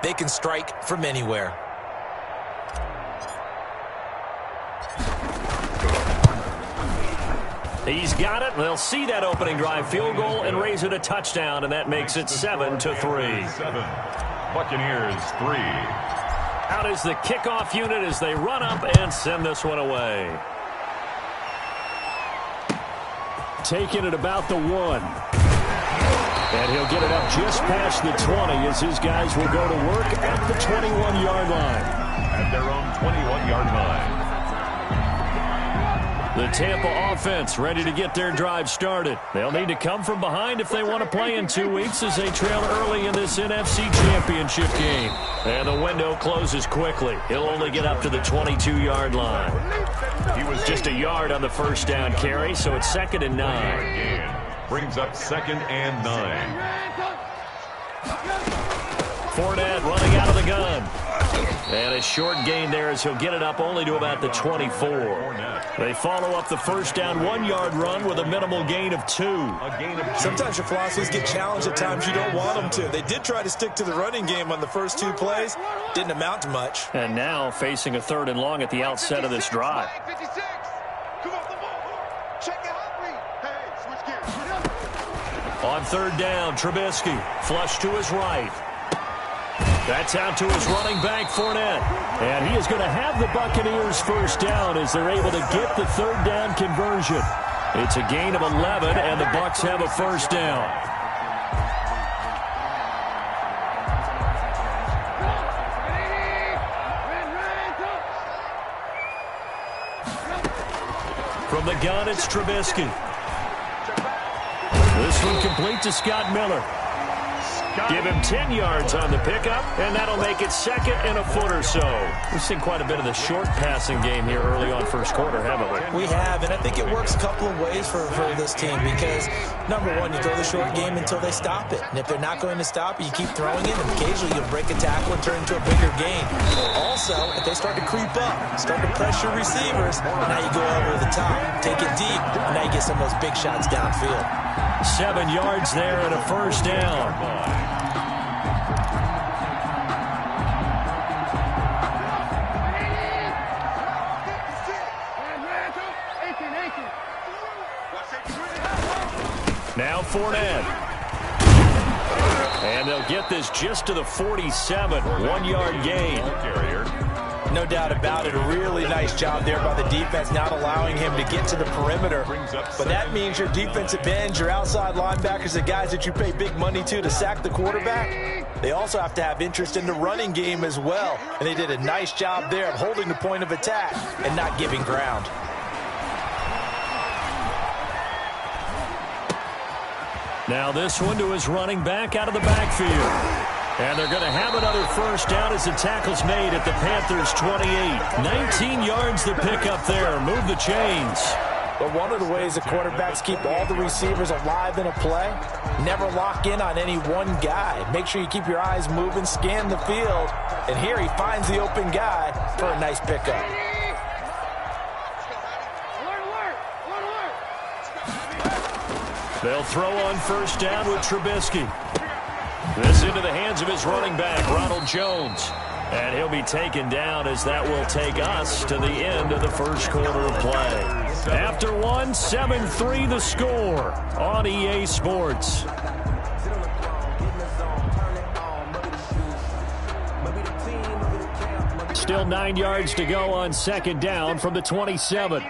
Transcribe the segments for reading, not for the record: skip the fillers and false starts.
They can strike from anywhere. He's got it. They'll see that opening drive field goal and raise it a touchdown, and that makes it 7-3. Buccaneers 3. Out is the kickoff unit as they run up and send this one away. Taking it about the 1. And he'll get it up just past the 20 as his guys will go to work at the 21-yard line. At their own 21-yard line. The Tampa offense ready to get their drive started. They'll need to come from behind if they want to play in 2 weeks as they trail early in this NFC Championship game. And the window closes quickly. He'll only get up to the 22-yard line. He was just a yard on the first down carry, so it's 2nd and 9. Brings up 2nd and 9. Fournette running out of the gun. And a short gain there as he'll get it up only to about the 24. They follow up the first down 1-yard run with a minimal gain of 2. Sometimes your philosophies get challenged at times you don't want them to. They did try to stick to the running game on the first 2 plays. Didn't amount to much. And now facing a 3rd and long at the outset of this drive. On 3rd down, Trubisky flush to his right. That's out to his running back, Fournette. And he is going to have the Buccaneers first down as they're able to get the 3rd down conversion. It's a gain of 11, and the Bucs have a first down. From the gun, it's Trubisky. This one complete to Scott Miller. Give him 10 yards on the pickup, and that'll make it 2nd and a foot or so. We've seen quite a bit of the short passing game here early on first quarter, haven't we? We have, and I think it works a couple of ways for this team because, number one, you throw the short game until they stop it. And if they're not going to stop it, you keep throwing it, and occasionally you'll break a tackle and turn into a bigger gain. Also, if they start to creep up, start to pressure receivers, now you go over the top, take it deep, and now you get some of those big shots downfield. 7 yards there and a first down. Now Fournette. And they'll get this just to the 47. 1-yard gain. No doubt about it. A really nice job there by the defense, not allowing him to get to the perimeter. But that means your defensive ends, your outside linebackers, the guys that you pay big money to sack the quarterback, they also have to have interest in the running game as well. And they did a nice job there of holding the point of attack and not giving ground. Now this one to his running back out of the backfield. And they're going to have another first down as the tackle's made at the Panthers' 28. 19 yards to pick up there. Move the chains. But one of the ways the quarterbacks keep all the receivers alive in a play, never lock in on any one guy. Make sure you keep your eyes moving, scan the field. And here he finds the open guy for a nice pickup. They'll throw on first down with Trubisky. This into the hands of his running back, Ronald Jones. And he'll be taken down as that will take us to the end of the first quarter of play. After one, 7-3 the score on EA Sports. Still 9 yards to go on second down from the 27.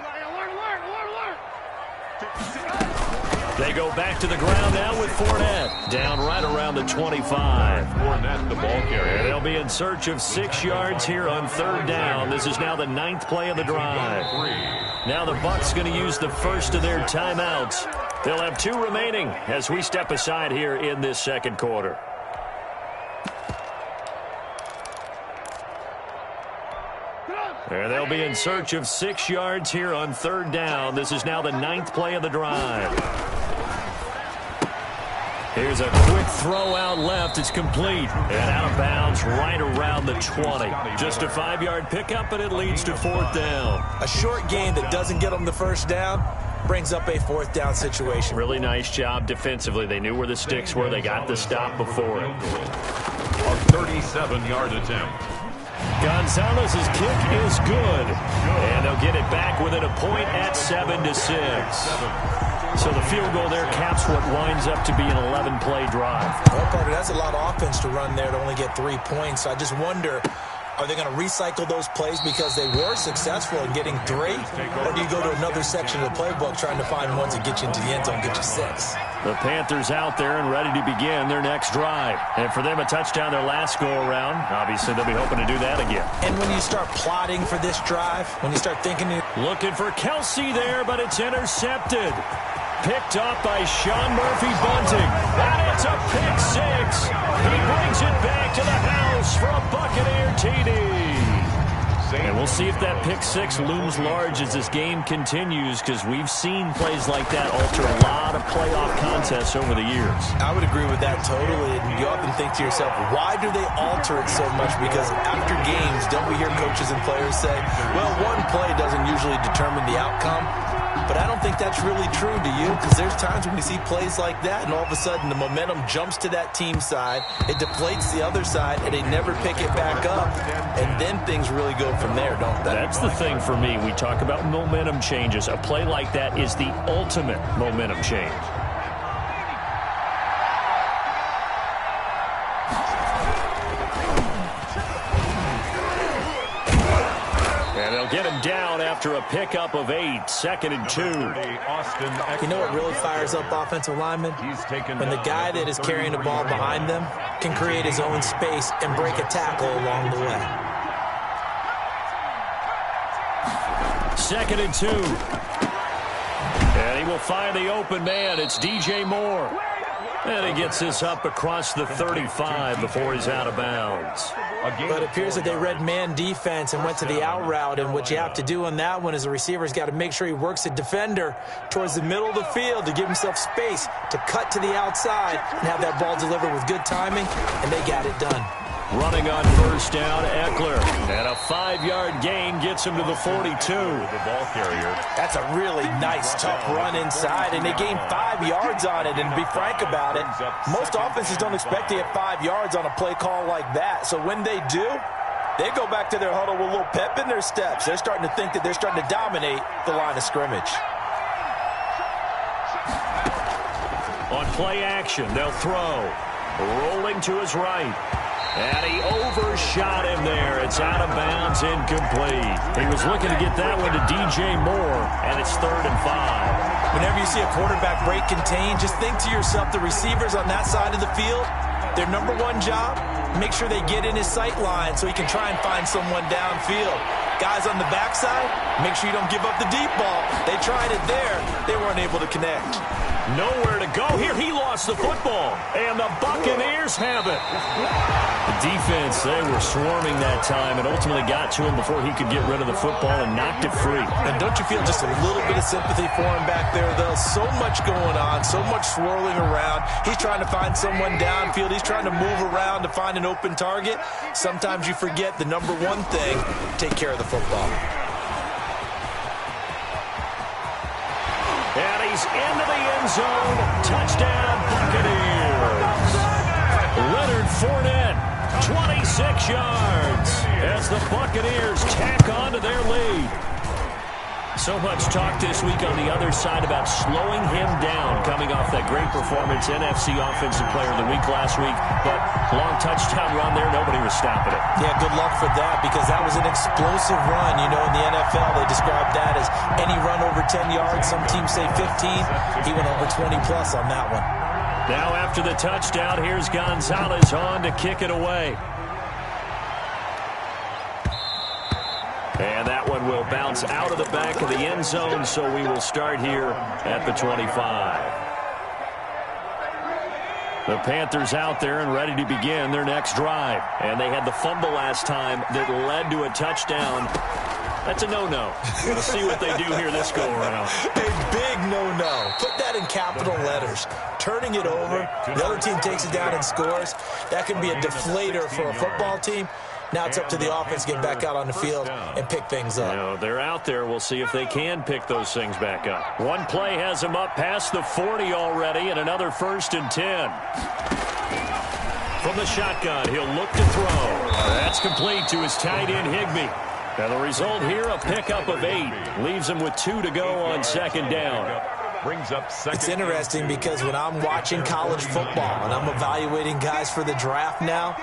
They go back to the ground now with Fournette. Down right around the 25. Fournette, the ball carrier. They'll be in search of 6 yards here on third down. This is now the 9th play of the drive. Now the Bucs going to use the first of their timeouts. They'll have 2 remaining as we step aside here in this second quarter. And they'll be in search of 6 yards here on third down. This is now the 9th play of the drive. Here's a quick throw out left. It's complete. And out of bounds right around the 20. Just a 5-yard pickup, but it leads to fourth down. A short gain that doesn't get them the first down brings up a fourth down situation. Really nice job defensively. They knew where the sticks were. They got the stop before it. 37-yard attempt. Gonzalez's kick is good. And they'll get it back within a point at 7-6. So the field goal there caps what winds up to be an 11-play drive. Well, Carter, that's a lot of offense to run there to only get 3 points. I just wonder, are they going to recycle those plays because they were successful in getting 3? Or do you go to another section of the playbook trying to find ones that get you into the end zone, get you 6? The Panthers out there and ready to begin their next drive. And for them, a touchdown their last go-around. Obviously, they'll be hoping to do that again. And when you start plotting for this drive, when you start thinking... Looking for Kelsey there, but it's intercepted. Picked up by Sean Murphy-Bunting. And it's a pick 6. He brings it back to the house for a Buccaneer TD. And we'll see if that pick 6 looms large as this game continues, because we've seen plays like that alter a lot of playoff contests over the years. I would agree with that totally. And you often think to yourself, why do they alter it so much? Because after games, don't we hear coaches and players say, well, one play doesn't usually determine the outcome. But I don't think that's really true, do you? Because there's times when we see plays like that, and all of a sudden the momentum jumps to that team side, it deflates the other side, and they never pick it back up. And then things really go from there, don't they? That's the thing for me. We talk about momentum changes. A play like that is the ultimate momentum change. Get him down after a pickup of 8, 2nd and 2. You know what really fires up offensive linemen? When the guy that is carrying the ball behind them can create his own space and break a tackle along the way. 2nd and 2. And he will find the open man. It's DJ Moore. And he gets this up across the 35 before he's out of bounds. But it appears that they read man defense and went to the out route, and what you have to do on that one is the receiver's got to make sure he works the defender towards the middle of the field to give himself space to cut to the outside and have that ball delivered with good timing, and they got it done. Running on first down, Eckler. And a 5-yard gain gets him to the 42. The ball carrier. That's a really nice, tough run inside, and they gained 5 yards on it. And to be frank about it, most offenses don't expect to get 5 yards on a play call like that. So when they do, they go back to their huddle with a little pep in their steps. They're starting to think that they're starting to dominate the line of scrimmage. On play action, they'll throw. Rolling to his right. And he overshot him there. It's out of bounds, incomplete. He was looking to get that one to DJ Moore, and it's 3rd and 5. Whenever you see a quarterback break contain, just think to yourself, the receivers on that side of the field, their number one job, make sure they get in his sight line so he can try and find someone downfield. Guys on the backside, make sure you don't give up the deep ball. They tried it there. They weren't able to connect. Nowhere to go. Here he lost the football, and the Buccaneers have it. The defense, they were swarming that time and ultimately got to him before he could get rid of the football and knocked it free. And don't you feel just a little bit of sympathy for him back there, though? So much going on, so much swirling around. He's trying to find someone downfield. He's trying to move around to find an open target. Sometimes you forget the number one thing, take care of the football. And he's into the end zone. Touchdown, Buccaneers. Leonard Fournette, 26 yards as the Buccaneers tack on to their lead. So much talk this week on the other side about slowing him down coming off that great performance, NFC Offensive Player of the Week last week. But long touchdown run there, nobody was stopping it. Yeah, good luck for that, because that was an explosive run. You know, in the NFL, they describe that as any run over 10 yards. Some teams say 15. He went over 20-plus on that one. Now after the touchdown, here's Gonzalez on to kick it away. And that one will bounce out of the back of the end zone, so we will start here at the 25. The Panthers out there and ready to begin their next drive. And they had the fumble last time that led to a touchdown. That's a no-no. We'll see what they do here this go-around. A big no-no. Put that in capital letters. Turning it over, the other team takes it down and scores. That can be a deflator for a football team. Now it's up to the offense to get back out on the field and pick things up. You know, they're out there. We'll see if they can pick those things back up. One play has them up past the 40 already, and another 1st and 10. From the shotgun, he'll look to throw. That's complete to his tight end, Higbee. And the result here, a pickup of 8. Leaves him with 2 to go on second down. Brings up second. It's interesting because when I'm watching college football and I'm evaluating guys for the draft now,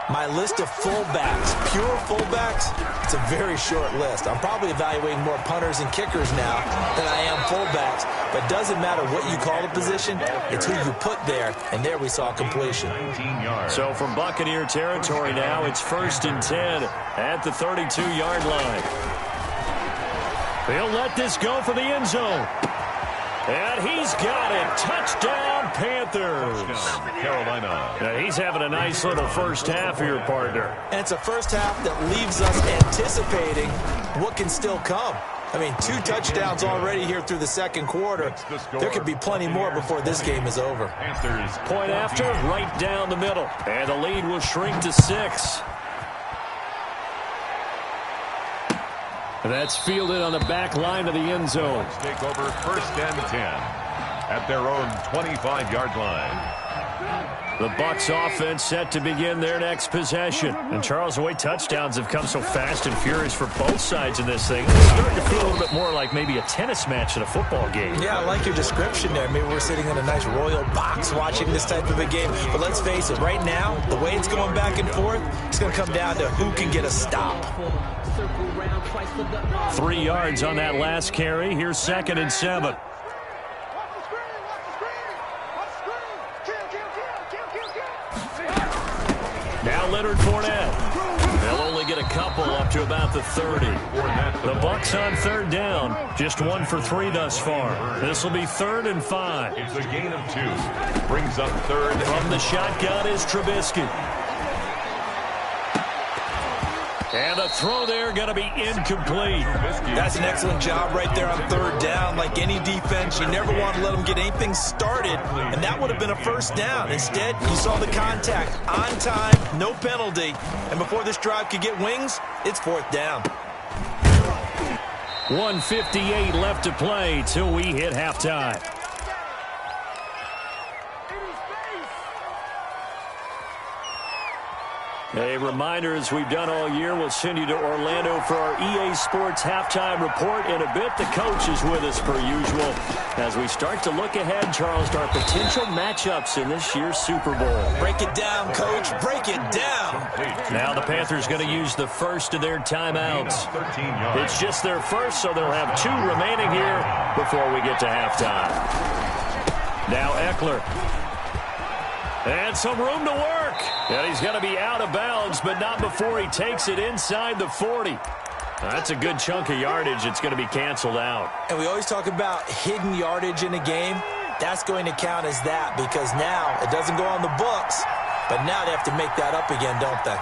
my list of fullbacks, pure fullbacks, it's a very short list. I'm probably evaluating more punters and kickers now than I am fullbacks. But it doesn't matter what you call the position, it's who you put there, and there we saw completion. 19 yards. So from Buccaneer territory now, it's 1st and 10 at the 32-yard line. They'll let this go for the end zone. And he's got it. Touchdown, Panthers. Touchdown, Carolina. Now, he's having a nice little first half here, partner. And it's a first half that leaves us anticipating what can still come. I mean, 2 touchdowns already here through the second quarter. There could be plenty more before this game is over. Panthers. Point after, right down the middle. And the lead will shrink to 6. That's fielded on the back line of the end zone. Take over 1st and 10 at their own 25-yard line. The Bucs offense set to begin their next possession. And Charles, the way touchdowns have come so fast and furious for both sides in this thing, it's starting to feel a little bit more like maybe a tennis match at a football game. Yeah, I like your description there. Maybe we're sitting in a nice royal box watching this type of a game. But let's face it, right now, the way it's going back and forth, it's going to come down to who can get a stop. 3 yards on that last carry. Here's 2nd and 7. Now Leonard Fournette. They'll only get a couple up to about the 30. The Bucs on 3rd down. Just 1 for 3 thus far. This will be 3rd and 5. It's a gain of 2. Brings up 3rd. From the shotgun is Trubisky. And the throw there going to be incomplete. That's an excellent job right there on 3rd down. Like any defense, you never want to let them get anything started, and that would have been a first down. Instead, you saw the contact on time, no penalty, and before this drive could get wings, it's 4th down. 1:58 left to play till we hit halftime. A reminder, as we've done all year, we'll send you to Orlando for our EA Sports halftime report. In a bit, the coach is with us per usual as we start to look ahead, Charles, to our potential matchups in this year's Super Bowl. Break it down, Coach. Break it down. Now the Panthers going to use the first of their timeouts. 13 yards. It's just their first, so they'll have 2 remaining here before we get to halftime. Now Eckler. And some room to work. And he's going to be out of bounds, but not before he takes it inside the 40. That's a good chunk of yardage. It's going to be canceled out. And we always talk about hidden yardage in a game. That's going to count as that because now it doesn't go on the books, but now they have to make that up again, don't they?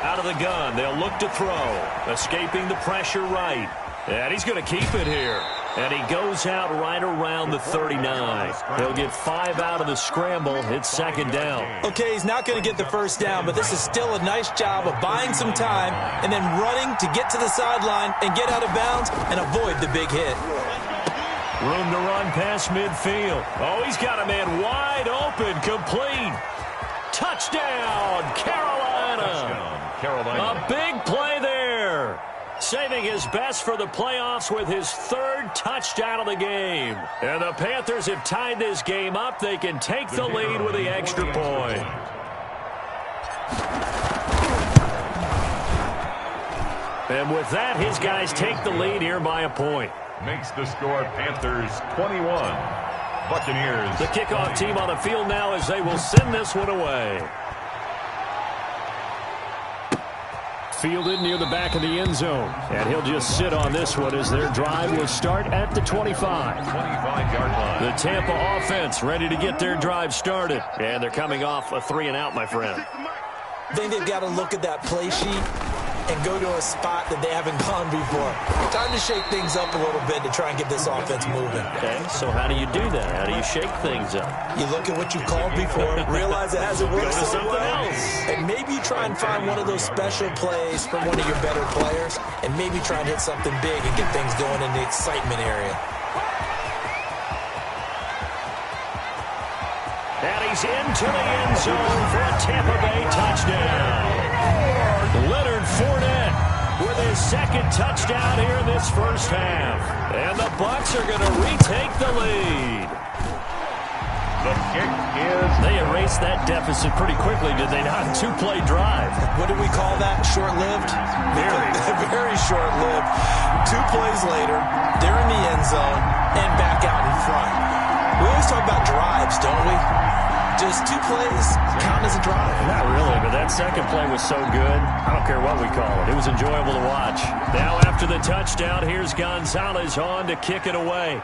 Out of the gun, they'll look to throw. Escaping the pressure right. And he's going to keep it here. And he goes out right around the 39. He'll get 5 out of the scramble. It's 2nd down. Okay, he's not going to get the first down, but this is still a nice job of buying some time and then running to get to the sideline and get out of bounds and avoid the big hit. Room to run past midfield. Oh, he's got a man wide open, complete. Touchdown, Carolina. A big play there. Saving his best for the playoffs with his 3rd touchdown of the game. And the Panthers have tied this game up. They can take the lead with the extra point. And with that, his guys take the lead here by a point. Makes the score Panthers 21. Buccaneers. The kickoff team on the field now as they will send this one away. Fielded near the back of the end zone. And he'll just sit on this one as their drive will start at the 25. 25-yard line. The Tampa offense ready to get their drive started. And they're coming off a 3-and-out, my friend. I think they've got to look at that play sheet and go to a spot that they haven't gone before. Time to shake things up a little bit to try and get this offense moving. Okay, so how do you do that? How do you shake things up? You look at what you called before, realize it hasn't worked so well, and maybe you try and find one of those special plays from one of your better players, and maybe try and hit something big and get things going in the excitement area. And he he's into the end zone for a Tampa Bay touchdown. Leonard Fournette with his second touchdown here in this first half. And the Bucs are going to retake the lead. The kick is... They erased that deficit pretty quickly, did they not? Two-play drive. What do we call that? Short-lived? Very short-lived. 2 plays later, they're in the end zone and back out in front. We always talk about drives, don't we? Does 2 plays count as a drive? Not really, but that second play was so good. I don't care what we call it. It was enjoyable to watch. Now after the touchdown, here's Gonzalez on to kick it away.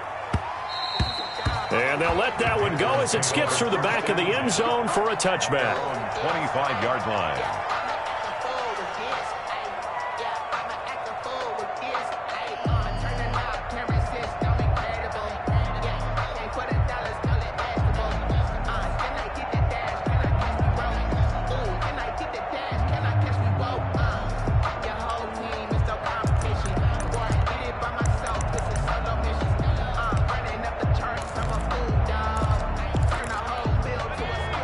And they'll let that one go as it skips through the back of the end zone for a touchback. 25-yard line.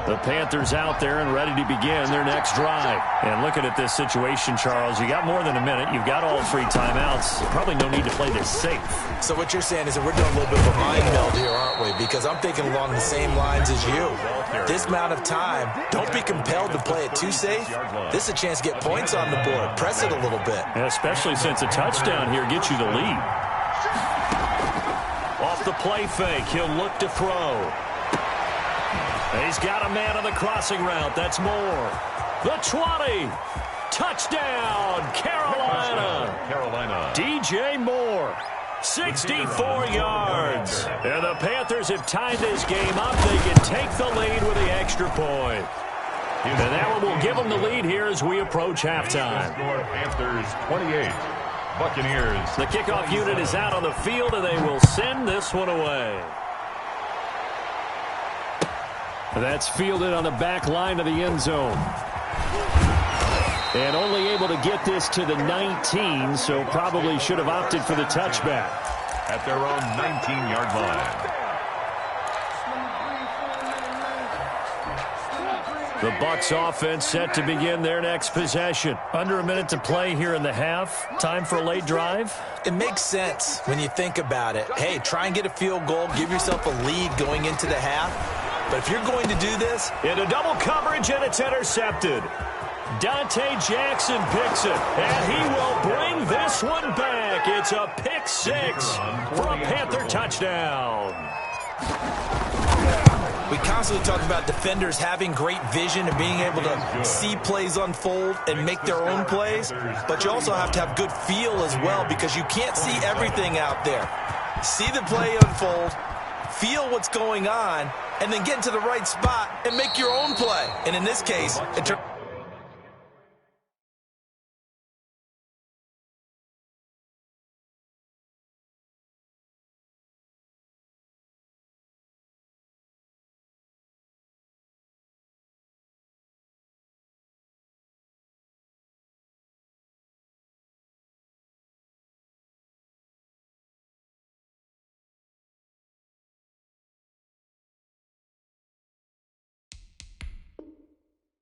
The Panthers out there and ready to begin their next drive. And looking at this situation, Charles, you got more than a minute. You've got all 3 timeouts. Probably no need to play this safe. So what you're saying is that we're doing a little bit of a mind meld here, aren't we? Because I'm thinking along the same lines as you. This amount of time, don't be compelled to play it too safe. This is a chance to get points on the board. Press it a little bit. And especially since a touchdown here gets you the lead. Off the play fake, he'll look to throw. He's got a man on the crossing route. That's Moore. The 20. Touchdown, Carolina. DJ Moore, 64 yards. And the Panthers have tied this game up. They can take the lead with the extra point. And that one will give them the lead here as we approach halftime. Panthers 28. Buccaneers. The kickoff unit is out on the field, and they will send this one away. That's fielded on the back line of the end zone. And only able to get this to the 19, so probably should have opted for the touchback. At their own 19-yard line. The Bucs offense set to begin their next possession. Under a minute to play here in the half. Time for a late drive. It makes sense when you think about it. Hey, try and get a field goal. Give yourself a lead going into the half. But if you're going to do this... Into double coverage, and it's intercepted. Dante Jackson picks it, and he will bring this one back. It's a pick 6 for a Panther touchdown. We constantly talk about defenders having great vision and being able to see plays unfold and make their own plays. But you also have to have good feel as well, because you can't see everything out there. See the play unfold, feel what's going on, and then get into the right spot and make your own play. And in this case, it turns...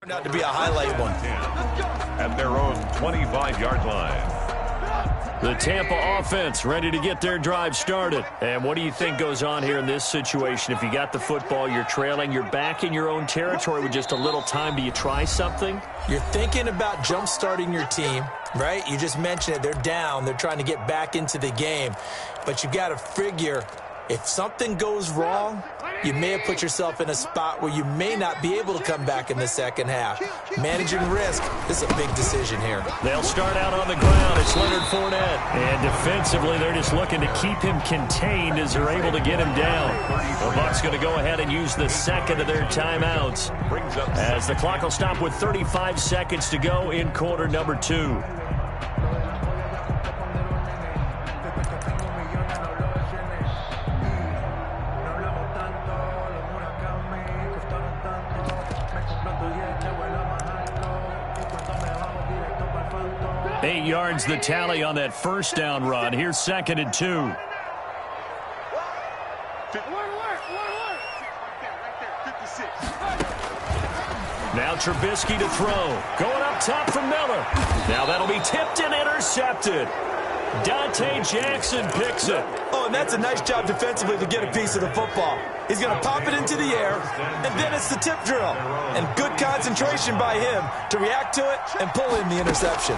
turned out to be a highlight one. At their own 25-yard line. The Tampa offense ready to get their drive started. And what do you think goes on here in this situation? If you got the football, you're trailing, you're back in your own territory with just a little time. Do you try something? You're thinking about jump-starting your team, right? You just mentioned it. They're down. They're trying to get back into the game. But you got to figure, if something goes wrong, you may have put yourself in a spot where you may not be able to come back in the second half. Managing risk, this is a big decision here. They'll start out on the ground. It's Leonard Fournette. And defensively, they're just looking to keep him contained as they're able to get him down. The Bucs going to go ahead and use the second of their timeouts, as the clock will stop with 35 seconds to go in quarter number 2. Eight yards the tally on that first down run. Here's 2nd and 2. Now Trubisky to throw. Going up top for Miller. Now that'll be tipped and intercepted. Dante Jackson picks it. Oh, and that's a nice job defensively to get a piece of the football. He's going to pop it into the air, and then it's the tip drill. And good concentration by him to react to it and pull in the interception.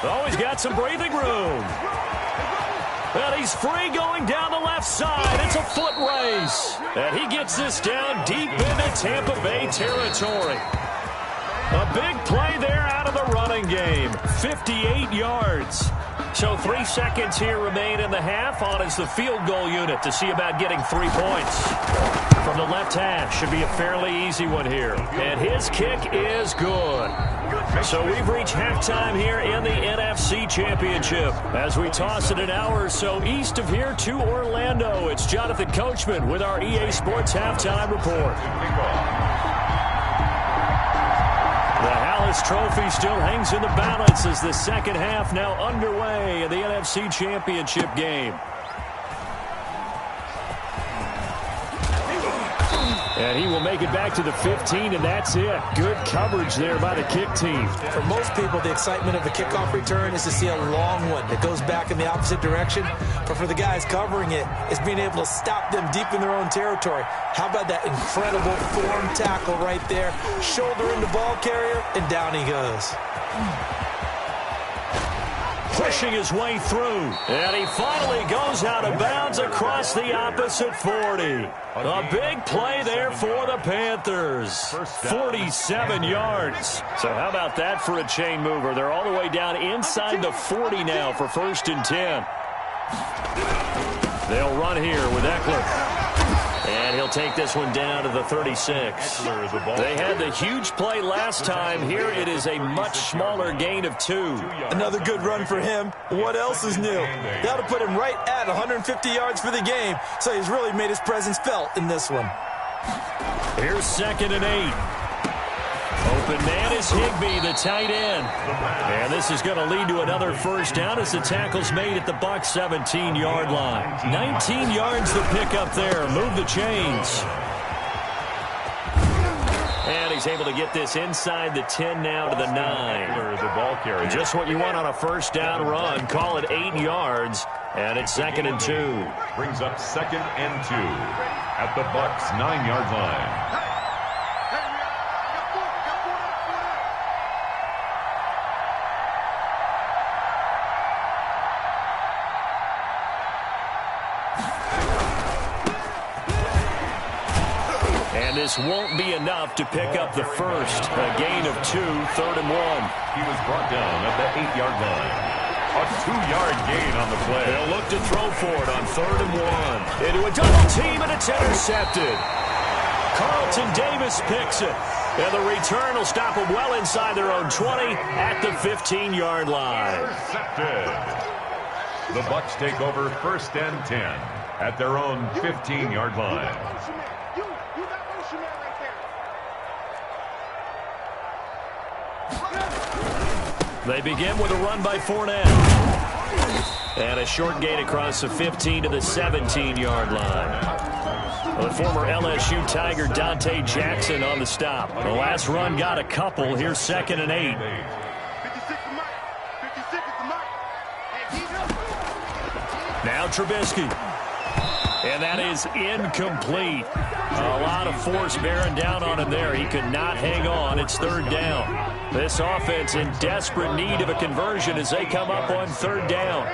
Oh, he's got some breathing room. And he's free going down the left side. It's a foot race. And he gets this down deep into Tampa Bay territory. A big play there out of the running game. 58 yards. So 3 seconds here remain in the half. On is the field goal unit to see about getting 3 points. From the left hash. Should be a fairly easy one here. And his kick is good. So we've reached halftime here in the NFC Championship. As we toss it an hour or so east of here to Orlando, it's Jonathan Coachman with our EA Sports Halftime Report. The Hallis Trophy still hangs in the balance as the second half now underway in the NFC Championship game. And he will make it back to the 15, and that's it. Good coverage there by the kick team. For most people, the excitement of the kickoff return is to see a long one that goes back in the opposite direction. But for the guys covering it, it's being able to stop them deep in their own territory. How about that incredible form tackle right there? Shoulder in the ball carrier, and down he goes. Pushing his way through. And he finally goes out of bounds across the opposite 40. A big play there for the Panthers. 47 yards. So how about that for a chain mover? They're all the way down inside the 40 now for 1st and 10. They'll run here with Eckler. And he'll take this one down to the 36. They had the huge play last time. Here it is a much smaller gain of 2. Another good run for him. What else is new? That'll put him right at 150 yards for the game. So he's really made his presence felt in this one. Here's 2nd and 8. Open man is Higbee, the tight end. And this is going to lead to another first down as the tackle's made at the Bucs 17-yard line. 19 yards to pick up there. Move the chains. And he's able to get this inside the 10 now to the 9. The ball carrier. Just what you want on a first down run. Call it 8 yards. And it's 2nd and 2. Brings up 2nd and 2 at the Bucs 9-yard line. And this won't be enough to pick up the first. A gain of 2, 3rd and 1. He was brought down at the 8-yard line. A 2-yard gain on the play. They'll look to throw for it on 3rd and 1. Into a double team, and it's intercepted. Carlton Davis picks it. And the return will stop them well inside their own 20 at the 15-yard line. Intercepted. The Bucs take over 1st and 10 at their own 15-yard line. They begin with a run by Fournette. And a short gain across the 15 to the 17-yard line. The former LSU Tiger Dante Jackson on the stop. The last run got a couple. Here's 2nd and 8. Now Trubisky. And that is incomplete. A lot of force bearing down on him there. He could not hang on. It's 3rd down. This offense in desperate need of a conversion as they come up on 3rd down.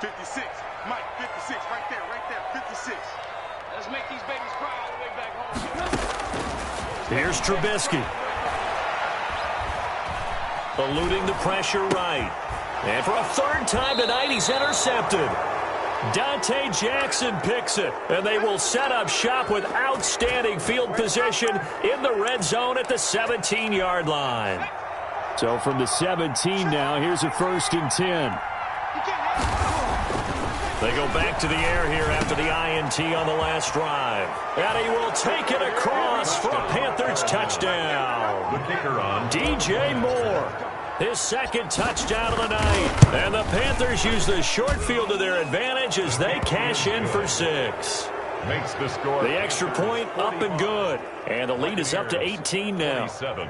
56. Mike, 56. Right there. 56. Let's make these babies cry all the way back home. Here's Trubisky. Eluding the pressure right. And for a 3rd time tonight, he's intercepted. Dante Jackson picks it, and they will set up shop with outstanding field position in the red zone at the 17-yard line. So from the 17 now, here's a 1st and 10. They go back to the air here after the INT on the last drive. And he will take it across for a Panthers touchdown. The kicker on DJ Moore. His 2nd touchdown of the night. And the Panthers use the short field to their advantage as they cash in for 6. makes the score. The extra point up and good. And the lead is up to 18 now. 27.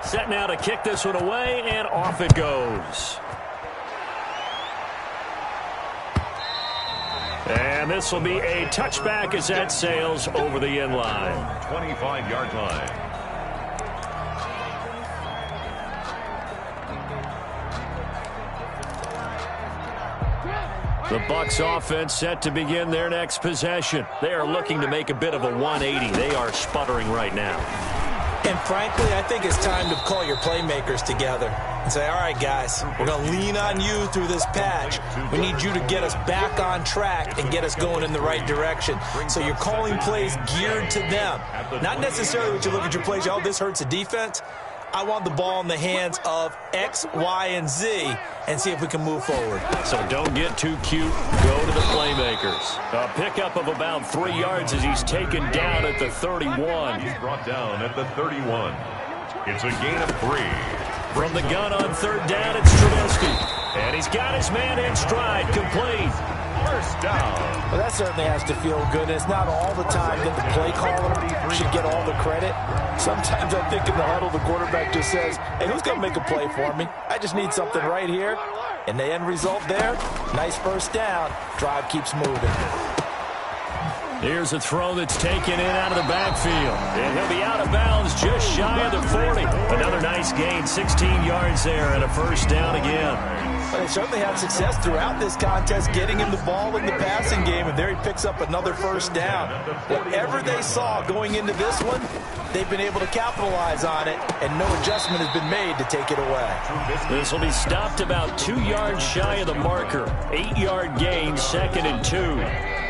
Set now to kick this one away, and off it goes. And this will be a touchback as that sails over the end line. 25-yard line. The Bucs offense set to begin their next possession. They are looking to make a bit of a 180. They are sputtering right now. And frankly, I think it's time to call your playmakers together and say, all right, guys, we're going to lean on you through this patch. We need you to get us back on track and get us going in the right direction. So you're calling plays geared to them. Not necessarily what you look at your plays, oh, this hurts the defense. I want the ball in the hands of X, Y, and Z and see if we can move forward. So don't get too cute. Go to the playmakers. A pickup of about 3 yards as he's taken down at the 31. He's brought down at the 31. It's a gain of 3. From the gun on third down, it's Trubisky. And he's got his man in stride, complete. First down. Well, that certainly has to feel good. And it's not all the time that the play caller should get all the credit. Sometimes I think in the huddle, the quarterback just says, hey, who's going to make a play for me? I just need something right here. And the end result there, nice first down. Drive keeps moving. Here's a throw that's taken in out of the backfield. And he'll be out of bounds just shy of the 40. Another nice gain, 16 yards there, and a first down again. But they certainly had success throughout this contest, getting him the ball in the passing game, and there he picks up another first down. Whatever they saw going into this one, they've been able to capitalize on it, and no adjustment has been made to take it away. This will be stopped about 2 yards shy of the marker. 8-yard gain, 2nd and 2.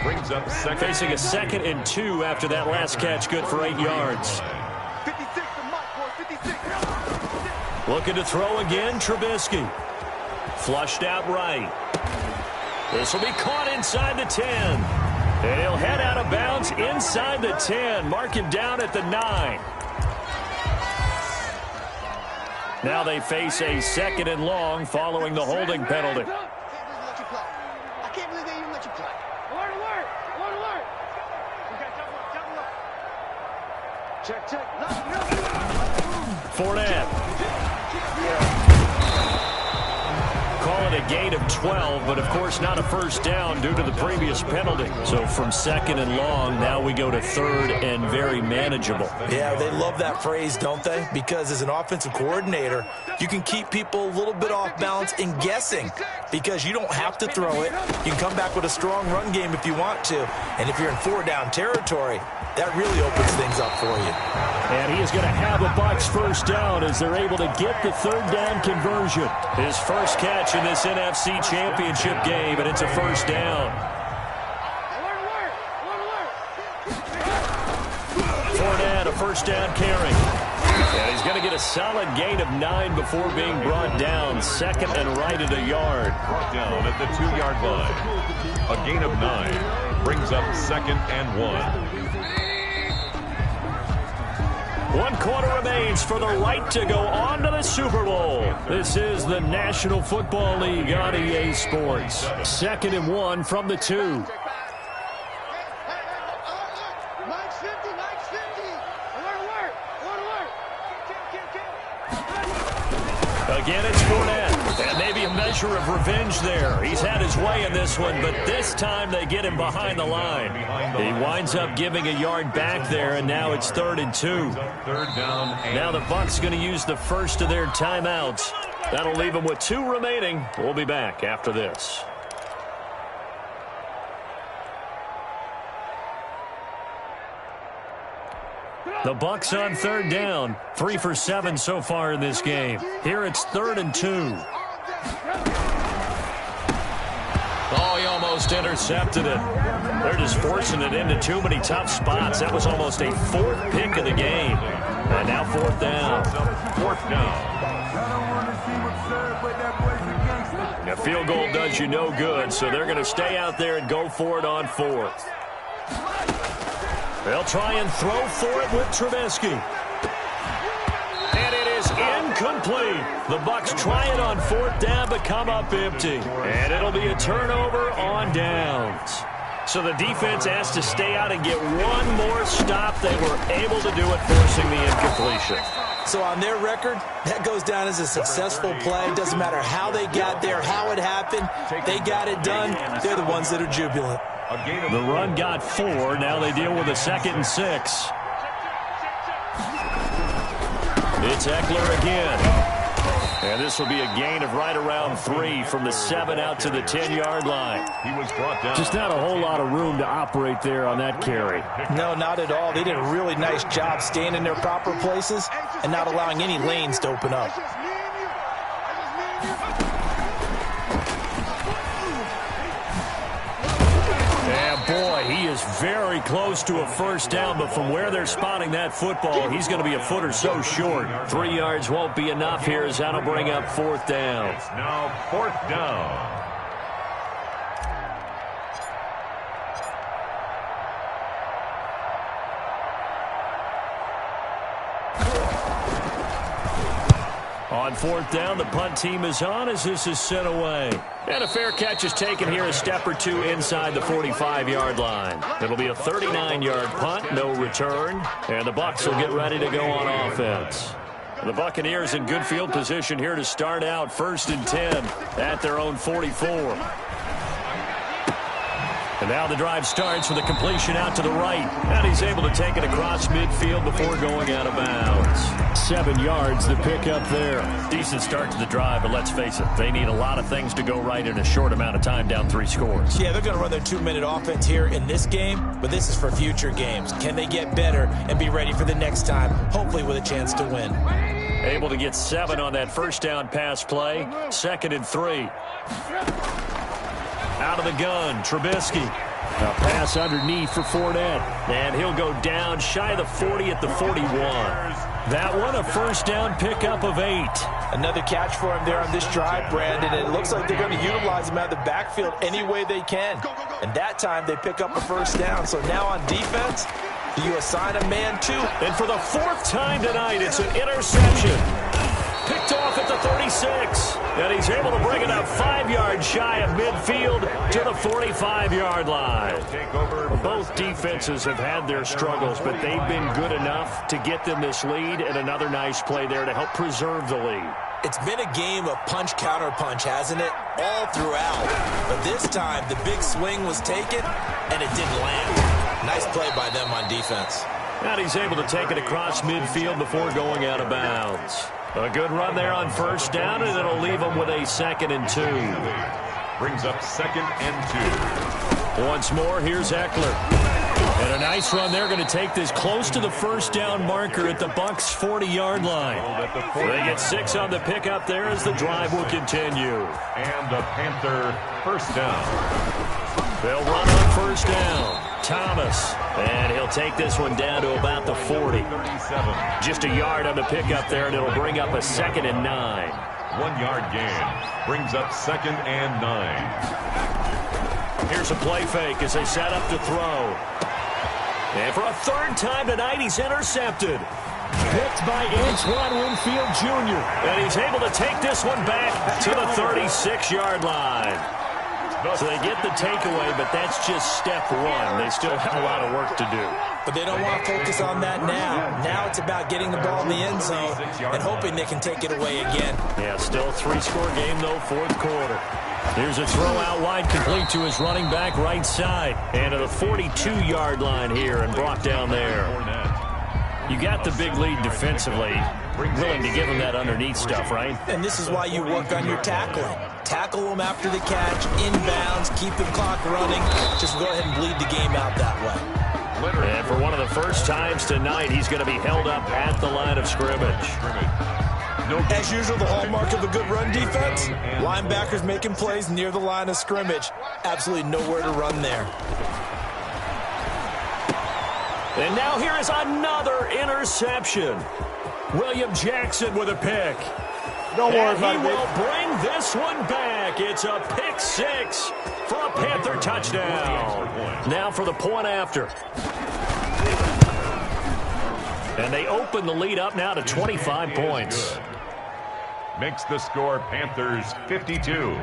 Brings up second. Facing a 2nd and 2 after that last catch, good for 8 yards. 56 to Mike, boy, 56. Looking to throw again, Trubisky. Flushed out right. This will be caught inside the 10. And he'll head out of bounds inside the 10. Mark him down at the 9. Now they face a 2nd and long following the holding penalty. I can't believe they even let you play. Alert, alert, alert, alert. Okay, double up. Check. Fournette. Call it a gain of 12, but of course not a first down due to the previous penalty. So from 2nd and long, now we go to 3rd and very manageable. Yeah, they love that phrase, don't they? Because as an offensive coordinator, you can keep people a little bit off balance and guessing because you don't have to throw it. You can come back with a strong run game if you want to. And if you're in 4-down territory, that really opens things up for you. And he is going to have a Bucs first down as they're able to get the 3rd down conversion. His first catch in this NFC Championship game, and it's a first down. Fournette, a first down carry. And he's going to get a solid gain of 9 before being brought down. 2nd and right at a yard. Brought down at the 2-yard line. A gain of 9 brings up 2nd and 1. 1 quarter remains for the right to go on to the Super Bowl. This is the National Football League on EA Sports. 2nd and 1 from the 2. Mike's 50, Mike's 50. Alert, alert, alert. Again, it's Fournette. And maybe a measure of revenge there. He's had his way in this one, but this time they get him behind the line. He winds up giving a yard back there, and now it's 3rd and 2. 3rd down. Now the Bucs going to use the first of their timeouts. That'll leave them with 2 remaining. We'll be back after this. The Bucs on 3rd down. 3 for 7 so far in this game. Here it's 3rd and 2. Oh, he almost intercepted it. They're just forcing it into too many tough spots. That was almost a 4th pick of the game. And now 4th down. 4th down. A field goal does you no good, so they're going to stay out there and go for it on 4th. They'll try and throw for it with Trubisky. And it is incomplete. incomplete. The Bucs try it on 4th down but come up empty. And it'll be a turnover on downs. So the defense has to stay out and get one more stop. They were able to do it, forcing the incompletion. So on their record, that goes down as a successful play. Doesn't matter how they got there, how it happened. They got it done. They're the ones that are jubilant. The run got 4. Now they deal with a 2nd and 6. It's Eckler again. And this will be a gain of right around 3 from the 7 out to the 10-yard line. He was brought down. Just not a whole lot of room to operate there on that carry. No, not at all. They did a really nice job staying in their proper places and not allowing any lanes to open up. Boy, he is very close to a first down, but from where they're spotting that football, he's going to be a foot or so short. 3 yards won't be enough here as that'll bring up 4th down. It's now 4th down. On 4th down, the punt team is on as this is sent away. And a fair catch is taken here a step or 2 inside the 45-yard line. It'll be a 39-yard punt, no return, and the Bucs will get ready to go on offense. The Buccaneers in good field position here to start out 1st and 10 at their own 44. And now the drive starts with a completion out to the right. And he's able to take it across midfield before going out of bounds. 7 yards, the pickup there. Decent start to the drive, but let's face it, they need a lot of things to go right in a short amount of time down 3 scores. Yeah, they're going to run their 2-minute offense here in this game, but this is for future games. Can they get better and be ready for the next time, hopefully with a chance to win? Able to get 7 on that first down pass play. 2nd and 3. Out of the gun, Trubisky. A pass underneath for Fournette. And he'll go down shy of the 40 at the 41. That one a first down pickup of 8. Another catch for him there on this drive, Brandon. And it looks like they're going to utilize him out of the backfield any way they can. And that time they pick up a first down. So now on defense, do you assign a man 2? And for the 4th time tonight, it's an interception. Picked off at the 36. And he's able to bring it up 5 yards shy of midfield to the 45-yard line. Both defenses have had their struggles, but they've been good enough to get them this lead, and another nice play there to help preserve the lead. It's been a game of punch-counter-punch, hasn't it? All throughout. But this time, the big swing was taken, and it didn't land. Nice play by them on defense. And he's able to take it across midfield before going out of bounds. A good run there on first down, and it'll leave them with a 2nd and 2. Brings up 2nd and 2. Once more, here's Eckler. And a nice run there, going to take this close to the first down marker at the Bucs' 40-yard line. They get 6 on the pickup there as the drive will continue. And a Panther first down. They'll run on first down. Thomas, and he'll take this one down to about the 40. Just a yard on the pickup there, and it'll bring up a 2nd and 9. 1-yard gain. Brings up 2nd and 9. Here's a play fake as they set up to throw. And for a 3rd time tonight, he's intercepted. Picked by Antoine Winfield Jr. And he's able to take this one back to the 36-yard line. So they get the takeaway, but that's just step 1. They still have a lot of work to do. But they don't want to focus on that now. Now it's about getting the ball in the end zone and hoping they can take it away again. Yeah, still a 3-score game, though, 4th quarter. Here's a throw out wide, complete to his running back right side. And to the 42-yard line here and brought down there. You got the big lead defensively. Willing to give him that underneath stuff, right? And this is why you work on your tackling. Tackle them after the catch, inbounds, keep the clock running. Just go ahead and bleed the game out that way. And for one of the first times tonight, he's going to be held up at the line of scrimmage. As usual, the hallmark of a good run defense, linebackers making plays near the line of scrimmage. Absolutely nowhere to run there. And now here is another interception. William Jackson with a pick. Don't worry about it. He will bring this one back. It's a pick 6 for a Panther touchdown. Now for the point after. And they open the lead up now to 25 points. makes the score Panthers 52,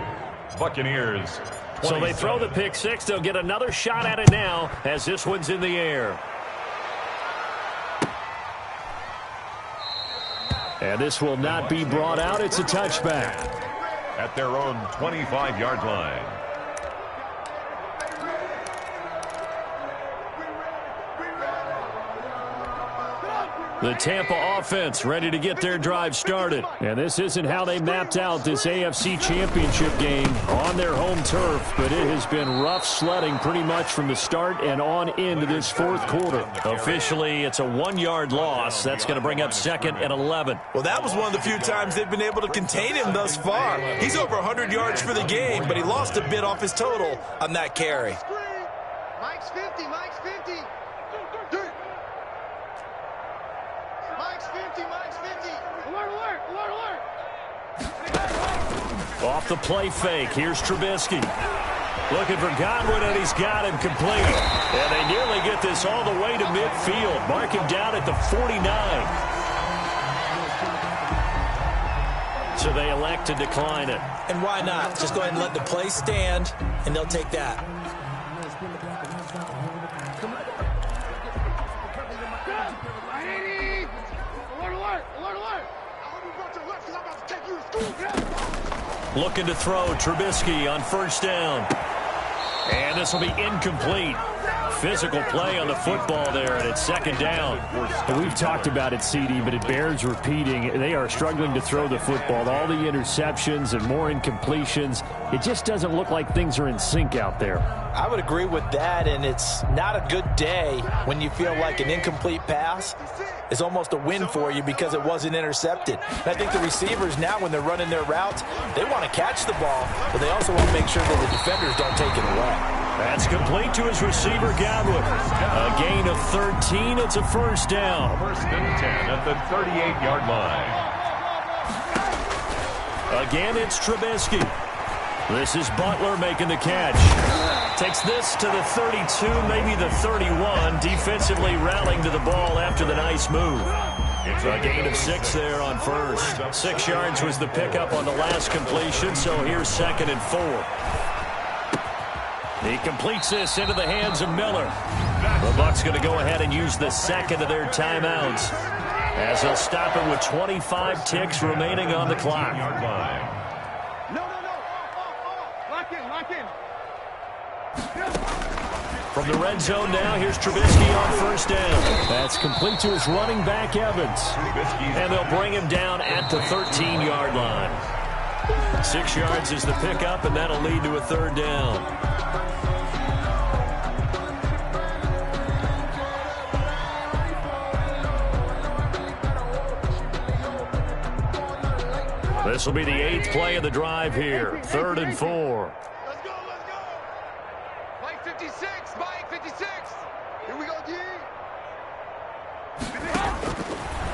Buccaneers 27. So they throw the pick six. They'll get another shot at it now as this one's in the air. And this will not be brought out. It's a touchback. At their own 25-yard line. The Tampa offense ready to get their drive started. And this isn't how they mapped out this AFC Championship game on their home turf, but it has been rough sledding pretty much from the start and on into this fourth quarter. Officially, it's a 1-yard loss. That's going to bring up 2nd and 11. Well, that was one of the few times they've been able to contain him thus far. He's over 100 yards for the game, but he lost a bit off his total on that carry. Mike's 50, Mike's 50. Mike's 50, Mike's 50. Alert, alert, alert, alert. Off the play fake, here's Trubisky. Looking for Godwin, and he's got him complete. And they nearly get this all the way to midfield. Mark him down at the 49. So they elect to decline it. And why not? Just go ahead and let the play stand, and they'll take that. Looking to throw, Trubisky on first down. And this will be incomplete. Physical play on the football there, and it's 2nd down. And we've talked about it, CD, but it bears repeating. They are struggling to throw the football. All the interceptions and more incompletions. It just doesn't look like things are in sync out there. I would agree with that, and it's not a good day when you feel like an incomplete pass is almost a win for you because it wasn't intercepted. And I think the receivers now, when they're running their routes, they want to catch the ball, but they also want to make sure that the defenders don't take it away. That's complete to his receiver, Godwin. A gain of 13. It's a first down. 1st and 10 at the 38-yard line. Again, it's Trubisky. This is Butler making the catch. Takes this to the 32, maybe the 31. Defensively rallying to the ball after the nice move. It's a gain of 6 there on first. 6 yards was the pickup on the last completion, so here's 2nd and 4. He completes this into the hands of Miller. The Bucs going to go ahead and use the 2nd of their timeouts as they'll stop it with 25 ticks remaining on the clock. No. Lock in. From the red zone now, here's Trubisky on first down. That's complete to his running back, Evans. And they'll bring him down at the 13-yard line. 6 yards is the pickup, and that'll lead to a 3rd down. This will be the 8th play of the drive here. 3rd and 4. Let's go. Mike 56, Mike 56. Here we go, D.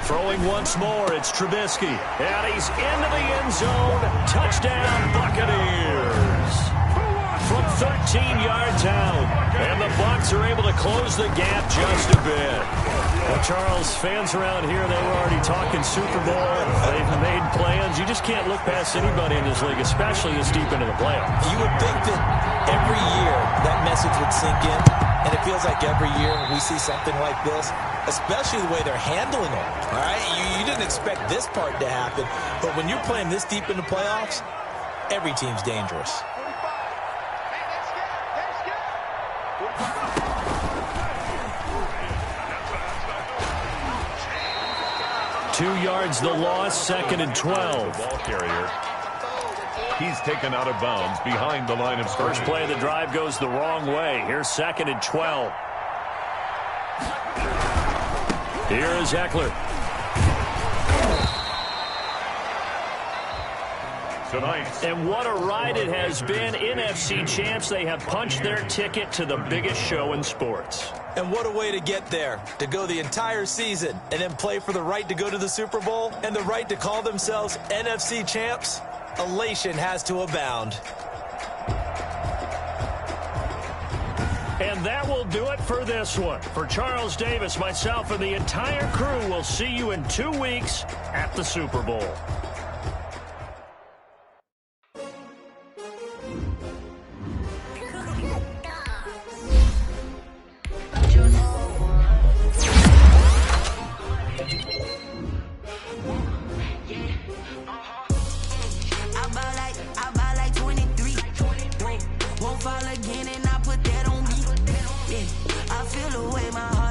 Throwing once more, it's Trubisky. And he's into the end zone. Touchdown, Buccaneers. From 13 yards out. And the Bucs are able to close the gap just a bit. Well, Charles, fans around here, they were already talking Super Bowl. They've made plans. You just can't look past anybody in this league, especially this deep into the playoffs. You would think that every year that message would sink in, and it feels like every year we see something like this, especially the way they're handling it. All right, you didn't expect this part to happen, but when you're playing this deep in the playoffs, every team's dangerous. 2 yards the loss, 2nd and 12. Ball carrier. He's taken out of bounds behind the line of scrimmage. First play of the drive goes the wrong way. Here's 2nd and 12. Here is Eckler. Tonight. And what a ride it has been. NFC champs, they have punched their ticket to the biggest show in sports. And what a way to get there, to go the entire season and then play for the right to go to the Super Bowl and the right to call themselves NFC champs. Elation has to abound. And that will do it for this one. For Charles Davis, myself, and the entire crew, we'll see you in 2 weeks at the Super Bowl. feel the way my heart